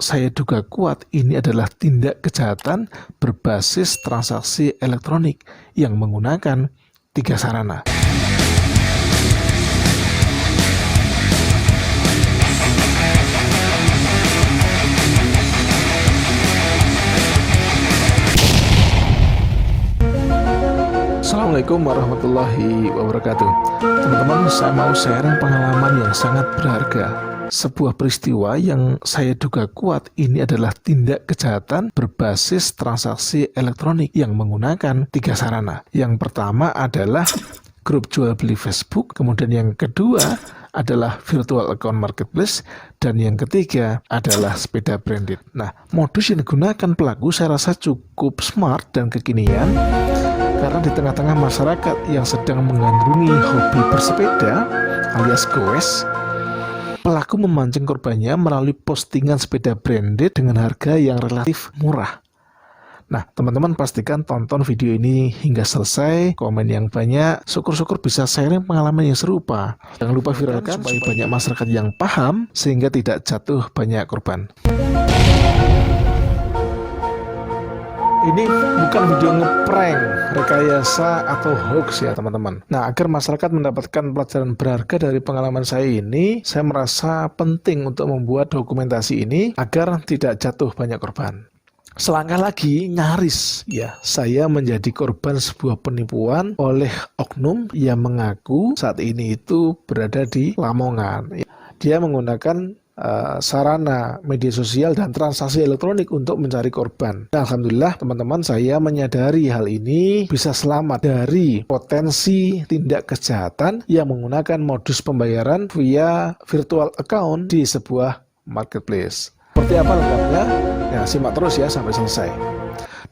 saya duga kuat ini adalah tindak kejahatan berbasis transaksi elektronik yang menggunakan 3 sarana. Assalamualaikum warahmatullahi wabarakatuh. Teman-teman, saya mau sharing pengalaman yang sangat berharga. Sebuah peristiwa yang saya duga kuat ini adalah tindak kejahatan berbasis transaksi elektronik yang menggunakan 3 sarana. Yang pertama adalah grup jual beli Facebook, kemudian yang kedua adalah virtual account marketplace, dan yang ketiga adalah sepeda branded. Nah, modus yang digunakan pelaku saya rasa cukup smart dan kekinian, karena di tengah-tengah masyarakat yang sedang mengandungi hobi bersepeda alias goes, pelaku memancing korbannya melalui postingan sepeda branded dengan harga yang relatif murah. Nah, teman-teman pastikan tonton video ini hingga selesai, komen yang banyak, syukur-syukur bisa sharing pengalaman yang serupa. Jangan lupa viralkan supaya banyak masyarakat yang paham sehingga tidak jatuh banyak korban. Ini bukan video ngeprank, rekayasa, atau hoax ya teman-teman. Nah, agar masyarakat mendapatkan pelajaran berharga dari pengalaman saya ini, saya merasa penting untuk membuat dokumentasi ini agar tidak jatuh banyak korban. Selangkah lagi, nyaris ya, saya menjadi korban sebuah penipuan oleh oknum yang mengaku saat ini itu berada di Lamongan. Dia menggunakan sarana media sosial dan transaksi elektronik untuk mencari korban. Nah, alhamdulillah teman-teman, saya menyadari hal ini bisa selamat dari potensi tindak kejahatan yang menggunakan modus pembayaran via virtual account di sebuah marketplace. Seperti apa lengkapnya? Ya, simak terus ya sampai selesai.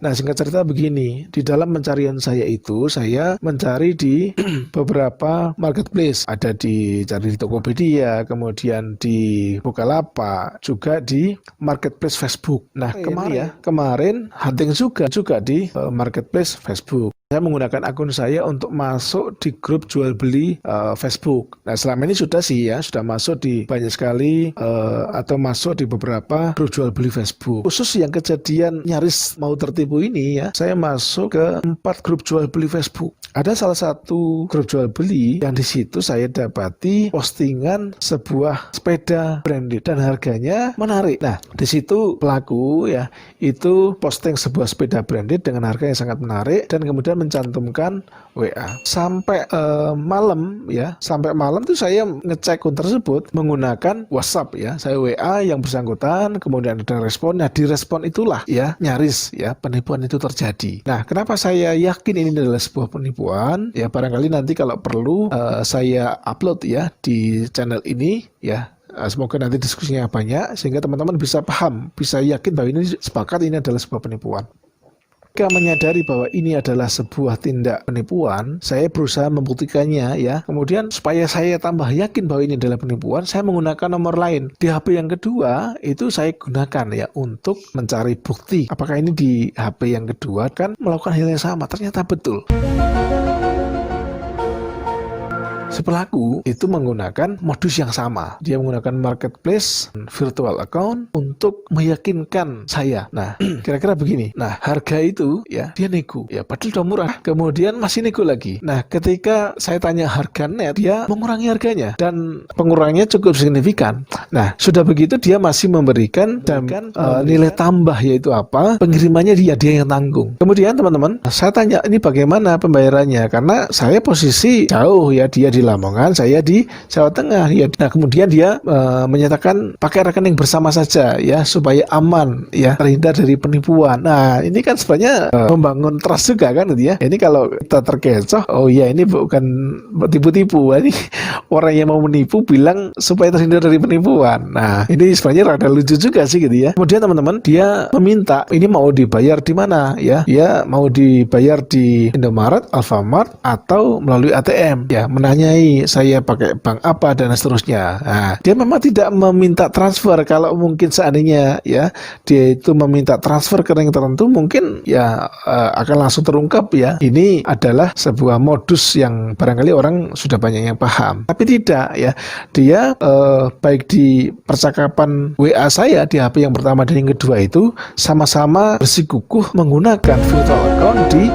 Nah, singkat cerita begini, di dalam pencarian saya itu, saya mencari di beberapa marketplace. Ada dicari di Tokopedia, kemudian di Bukalapak, juga di marketplace Facebook. Nah, kemarin hunting juga di marketplace Facebook. Saya menggunakan akun saya untuk masuk di grup jual beli Facebook. Nah, selama ini sudah masuk di banyak sekali atau masuk di beberapa grup jual beli Facebook. Khusus yang kejadian nyaris mau tertipu ini ya, saya masuk ke 4 grup jual beli Facebook. Ada salah satu grup jual beli yang di situ saya dapati postingan sebuah sepeda branded dan harganya menarik. Nah, di situ pelaku ya itu posting sebuah sepeda branded dengan harga yang sangat menarik dan kemudian mencantumkan WA. Sampai malam tuh saya ngecek akun tersebut menggunakan WhatsApp ya. Saya WA yang bersangkutan, kemudian ada respon. Nah, di respon itulah ya nyaris ya penipuan itu terjadi. Nah, kenapa saya yakin ini adalah sebuah penipuan? Ya, barangkali nanti kalau perlu saya upload ya di channel ini ya. Semoga nanti diskusinya banyak sehingga teman-teman bisa paham, bisa yakin bahwa ini sepakat ini adalah sebuah penipuan. Ketika menyadari bahwa ini adalah sebuah tindak penipuan, saya berusaha membuktikannya ya. Kemudian supaya saya tambah yakin bahwa ini adalah penipuan, saya menggunakan nomor lain. Di HP yang kedua itu saya gunakan ya untuk mencari bukti. Apakah ini di HP yang kedua kan melakukan hal yang sama? Ternyata betul. Si pelaku itu menggunakan modus yang sama. Dia menggunakan marketplace virtual account untuk meyakinkan saya. Nah, kira-kira begini. Nah, harga itu ya dia nego. Ya, padahal udah murah. Kemudian masih nego lagi. Nah, ketika saya tanya harga net, dia mengurangi harganya dan pengurangannya cukup signifikan. Nah, sudah begitu dia masih memberikan nilai tambah, yaitu apa? Pengirimannya dia yang tanggung. Kemudian teman-teman, saya tanya ini bagaimana pembayarannya? Karena saya posisi jauh ya, dia di Lamongan, saya di Jawa Tengah ya. Nah, kemudian dia menyatakan pakai rekening bersama saja ya supaya aman ya, terhindar dari penipuan. Nah, ini kan sebenarnya membangun trust juga kan gitu ya. Ini kalau kita terkecoh, oh ya ini bukan tipu-tipu, ini orang yang mau menipu bilang supaya terhindar dari penipuan. Nah, ini sebenarnya rada lucu juga sih gitu ya. Kemudian teman-teman, dia meminta ini mau dibayar di mana ya? Dia mau dibayar di Indomaret, Alfamart atau melalui ATM ya. Menanya tanyai saya pakai bank apa dan seterusnya. Nah, dia memang tidak meminta transfer. Kalau mungkin seandainya ya dia itu meminta transfer ke rekening tertentu, mungkin ya akan langsung terungkap ya. Ini adalah sebuah modus yang barangkali orang sudah banyak yang paham. Tapi tidak ya. Dia baik di percakapan WA saya di HP yang pertama dan yang kedua itu sama-sama bersikukuh menggunakan virtual account di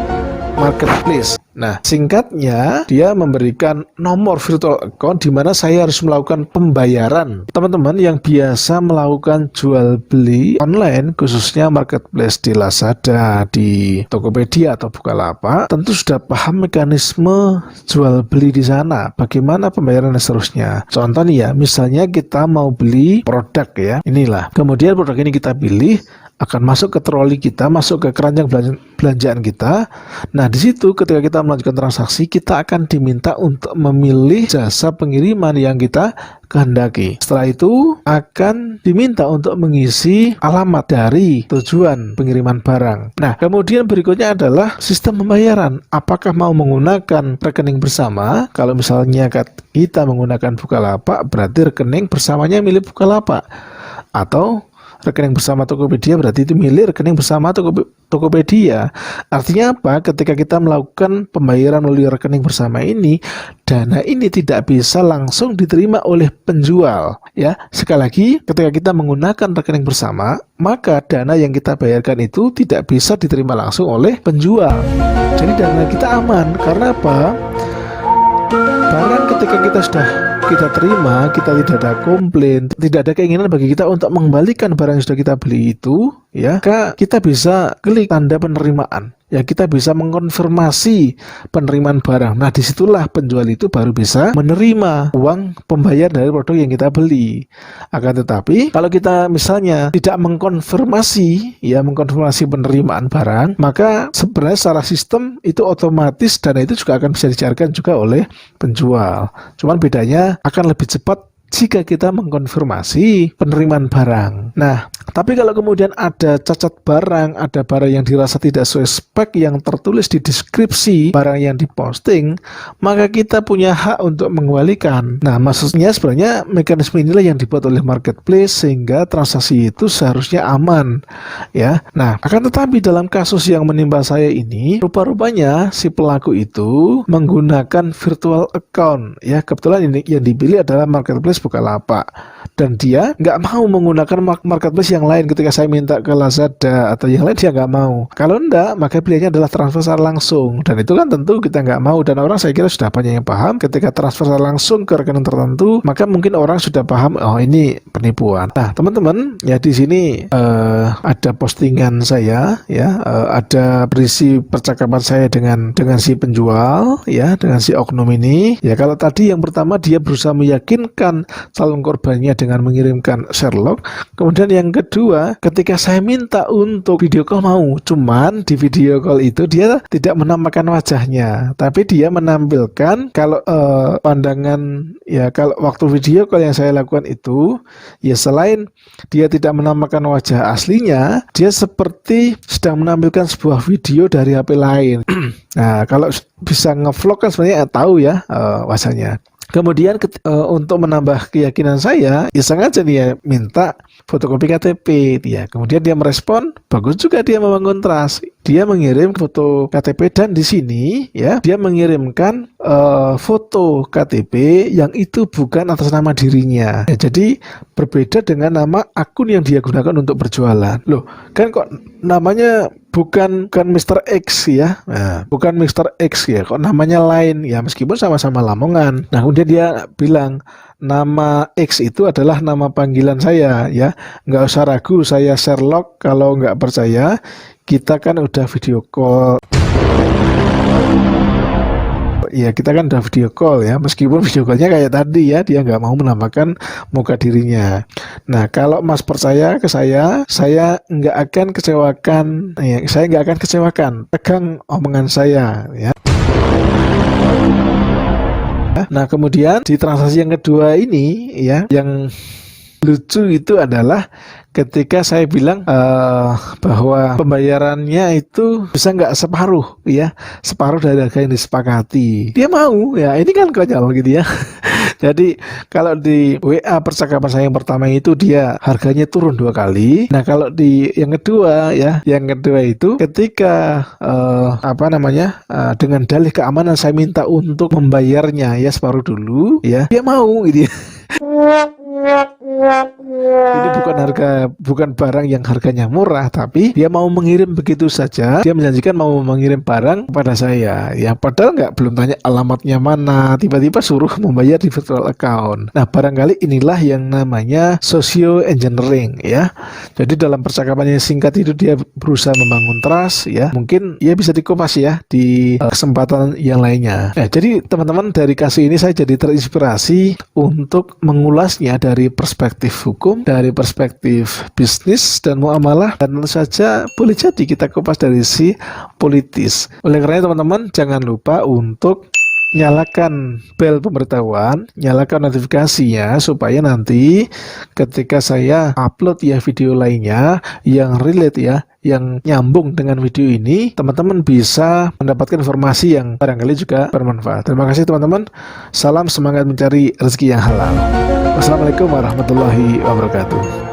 marketplace. Nah, singkatnya dia memberikan nomor virtual account di mana saya harus melakukan pembayaran. Teman-teman yang biasa melakukan jual beli online, khususnya marketplace di Lazada, di Tokopedia atau Bukalapak, tentu sudah paham mekanisme jual beli di sana. Bagaimana pembayaran dan seterusnya. Contoh nih ya, misalnya kita mau beli produk ya. Inilah. Kemudian produk ini kita pilih, akan masuk ke troli kita, masuk ke keranjang belanjaan kita. Nah, di situ ketika kita melanjutkan transaksi, kita akan diminta untuk memilih jasa pengiriman yang kita kehendaki. Setelah itu akan diminta untuk mengisi alamat dari tujuan pengiriman barang. Nah, kemudian berikutnya adalah sistem pembayaran. Apakah mau menggunakan rekening bersama? Kalau misalnya kita menggunakan Bukalapak, berarti rekening bersamanya milik Bukalapak. Atau rekening bersama Tokopedia berarti itu milik rekening bersama Tokopedia. Artinya apa? Ketika kita melakukan pembayaran melalui rekening bersama ini, dana ini tidak bisa langsung diterima oleh penjual. Ya, sekali lagi, ketika kita menggunakan rekening bersama, maka dana yang kita bayarkan itu tidak bisa diterima langsung oleh penjual. Jadi dana kita aman. Karena apa? Barang ketika kita terima, kita tidak ada komplain, tidak ada keinginan bagi kita untuk mengembalikan barang yang sudah kita beli itu, ya, kita bisa klik tanda penerimaan. Ya, kita bisa mengkonfirmasi penerimaan barang. Nah, disitulah penjual itu baru bisa menerima uang pembayar dari produk yang kita beli. Akan tetapi, kalau kita misalnya tidak mengkonfirmasi penerimaan barang, maka sebenarnya secara sistem itu otomatis dana itu juga akan bisa dicairkan juga oleh penjual. Cuman bedanya akan lebih cepat jika kita mengkonfirmasi penerimaan barang. Nah, tapi kalau kemudian ada cacat barang, ada barang yang dirasa tidak sesuai spek yang tertulis di deskripsi barang yang diposting, maka kita punya hak untuk mengembalikan. Nah, maksudnya sebenarnya mekanisme inilah yang dibuat oleh marketplace sehingga transaksi itu seharusnya aman, ya. Nah, akan tetapi dalam kasus yang menimpa saya ini, rupa-rupanya si pelaku itu menggunakan virtual account, ya. Kebetulan ini yang dipilih adalah marketplace Bukalapak, dan dia nggak mau menggunakan marketplace yang lain. Ketika saya minta ke Lazada atau yang lain, dia nggak mau. Kalau enggak, maka pilihannya adalah transfer secara langsung, dan itu kan tentu kita nggak mau. Dan orang saya kira sudah banyak yang paham ketika transfer secara langsung ke rekening tertentu, maka mungkin orang sudah paham, oh ini penipuan. Nah, teman-teman, ya di sini ada postingan saya, ya, ada berisi percakapan saya dengan si penjual, ya, dengan si oknum ini. Ya, kalau tadi yang pertama dia berusaha meyakinkan calon korbannya dengan mengirimkan Sherlock. Kemudian yang kedua, ketika saya minta untuk video call mau, cuman di video call itu dia tidak menampakkan wajahnya, tapi dia menampilkan kalau pandangan, ya, kalau waktu video call yang saya lakukan itu, ya, selain dia tidak menampakkan wajah aslinya, dia seperti sedang menampilkan sebuah video dari HP lain. Nah, kalau bisa ngevlog kan sebenarnya tahu ya wajahnya. Kemudian untuk menambah keyakinan saya, ya sengaja dia minta fotokopi KTP, ya. Kemudian dia merespon, bagus juga dia membangun trust. Dia mengirim foto KTP dan di sini, ya, dia mengirimkan foto KTP yang itu bukan atas nama dirinya. Ya, jadi berbeda dengan nama akun yang dia gunakan untuk berjualan. Loh, kan kok namanya bukan Mr. X ya, nah, bukan Mr. X ya, kok namanya lain ya, meskipun sama-sama Lamongan. Nah, kemudian dia bilang nama X itu adalah nama panggilan saya, ya, nggak usah ragu, saya Sherlock. Kalau nggak percaya, kita kan udah video call. Ya, kita kan udah video call ya, meskipun video callnya kayak tadi ya, dia nggak mau menampakkan muka dirinya. Nah, kalau Mas percaya ke saya nggak akan kecewakan, ya, saya nggak akan kecewakan, pegang omongan saya, ya. Nah, kemudian di transaksi yang kedua ini, ya, yang lucu itu adalah ketika saya bilang bahwa pembayarannya itu bisa nggak separuh ya, separuh dari harga yang disepakati. Dia mau ya, ini kan konyol gitu ya. Jadi kalau di WA percakapan saya yang pertama itu dia harganya turun 2 kali. Nah kalau di yang kedua ya, yang kedua itu ketika dengan dalih keamanan saya minta untuk membayarnya ya separuh dulu ya, dia mau gitu ya. Ini bukan barang yang harganya murah, tapi dia mau mengirim begitu saja. Dia menjanjikan mau mengirim barang kepada saya. Ya padahal belum tanya alamatnya mana, tiba-tiba suruh membayar di virtual account. Nah barangkali inilah yang namanya socio engineering ya. Jadi dalam percakapan yang singkat itu dia berusaha membangun trust ya. Mungkin ya bisa dikupas ya di kesempatan yang lainnya. Nah, jadi teman-teman dari kasus ini saya jadi terinspirasi untuk mengulasnya dari perspektif hukum, dari perspektif bisnis dan muamalah, dan tentu saja boleh jadi kita kupas dari sisi politis. Oleh karena teman-teman jangan lupa untuk nyalakan bel pemberitahuan, nyalakan notifikasinya supaya nanti ketika saya upload ya video lainnya yang relate ya, yang nyambung dengan video ini, teman-teman bisa mendapatkan informasi yang barangkali juga bermanfaat. Terima kasih teman-teman. Salam semangat mencari rezeki yang halal. Wassalamualaikum warahmatullahi wabarakatuh.